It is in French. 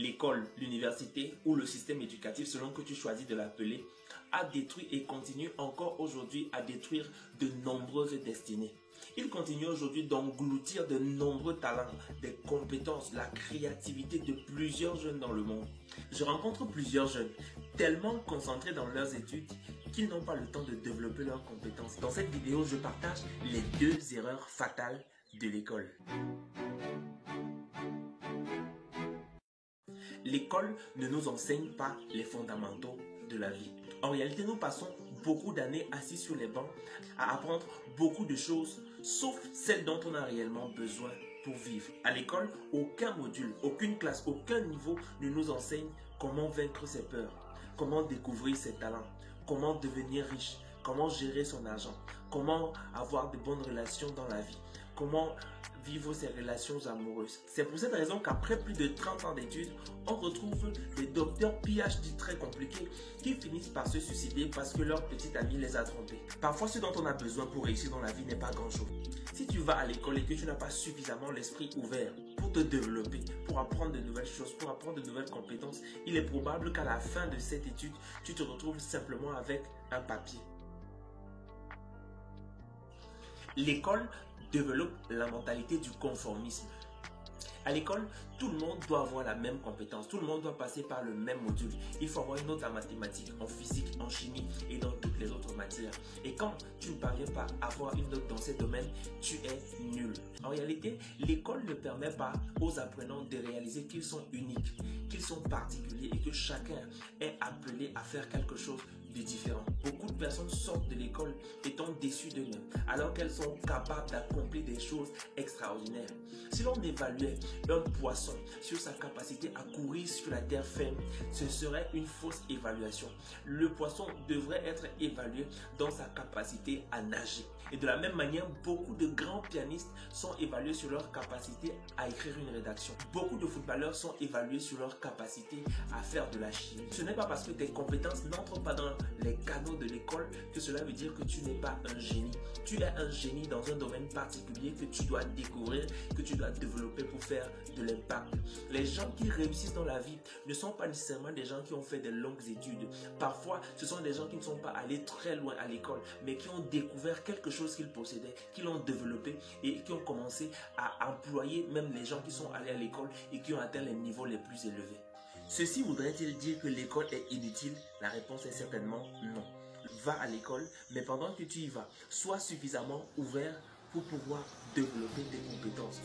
l'école, l'université ou le système éducatif, selon que tu choisis de l'appeler, a détruit et continue encore aujourd'hui à détruire de nombreuses destinées. Il continue aujourd'hui d'engloutir de nombreux talents, des compétences, la créativité de plusieurs jeunes dans le monde. Je rencontre plusieurs jeunes tellement concentrés dans leurs études qu'ils n'ont pas le temps de développer leurs compétences. Dans cette vidéo, je partage les 2 erreurs fatales de l'école. L'école ne nous enseigne pas les fondamentaux de la vie. En réalité, nous passons beaucoup d'années assis sur les bancs à apprendre beaucoup de choses, sauf celles dont on a réellement besoin pour vivre. À l'école, aucun module, aucune classe, aucun niveau ne nous enseigne comment vaincre ses peurs, comment découvrir ses talents, comment devenir riche, comment gérer son argent, comment avoir de bonnes relations dans la vie, comment vivre ses relations amoureuses. C'est pour cette raison qu'après plus de 30 ans d'études, on retrouve des docteurs PhD très compliqués qui finissent par se suicider parce que leur petite amie les a trompés. Parfois, ce dont on a besoin pour réussir dans la vie n'est pas grand-chose. Si tu vas à l'école et que tu n'as pas suffisamment l'esprit ouvert pour te développer, pour apprendre de nouvelles choses, pour apprendre de nouvelles compétences, il est probable qu'à la fin de cette étude, tu te retrouves simplement avec un papier. L'école développe la mentalité du conformisme. À l'école, tout le monde doit avoir la même compétence, tout le monde doit passer par le même module. Il faut avoir une note en mathématiques, en physique, en chimie et dans toutes les autres matières. Et quand tu ne parviens pas à avoir une note dans ces domaines, tu es nul. En réalité, l'école ne permet pas aux apprenants de réaliser qu'ils sont uniques, qu'ils sont particuliers et que chacun est appelé à faire quelque chose de différent. Beaucoup de personnes sortent de l'école étant déçues d'eux-mêmes, alors qu'elles sont capables d'accomplir des choses extraordinaires. Si l'on évaluait un poisson sur sa capacité à courir sur la terre ferme, ce serait une fausse évaluation. Le poisson devrait être évalué dans sa capacité à nager. Et de la même manière, beaucoup de grands pianistes sont évalués sur leur capacité à écrire une rédaction. Beaucoup de footballeurs sont évalués sur leur capacité à faire de la chimie. Ce n'est pas parce que tes compétences n'entrent pas dans les canaux de l'école que cela veut dire que tu n'es pas un génie. Tu es un génie dans un domaine particulier que tu dois découvrir, que tu dois développer pour faire de l'impact. Les gens qui réussissent dans la vie ne sont pas nécessairement des gens qui ont fait de longues études. Parfois, ce sont des gens qui ne sont pas allés très loin à l'école, mais qui ont découvert quelque chose qu'ils possédaient, qui l'ont développé et qui ont commencé à employer même les gens qui sont allés à l'école et qui ont atteint les niveaux les plus élevés. Ceci voudrait-il dire que l'école est inutile? La réponse est certainement non. Va à l'école, mais pendant que tu y vas, sois suffisamment ouvert pour pouvoir développer tes compétences.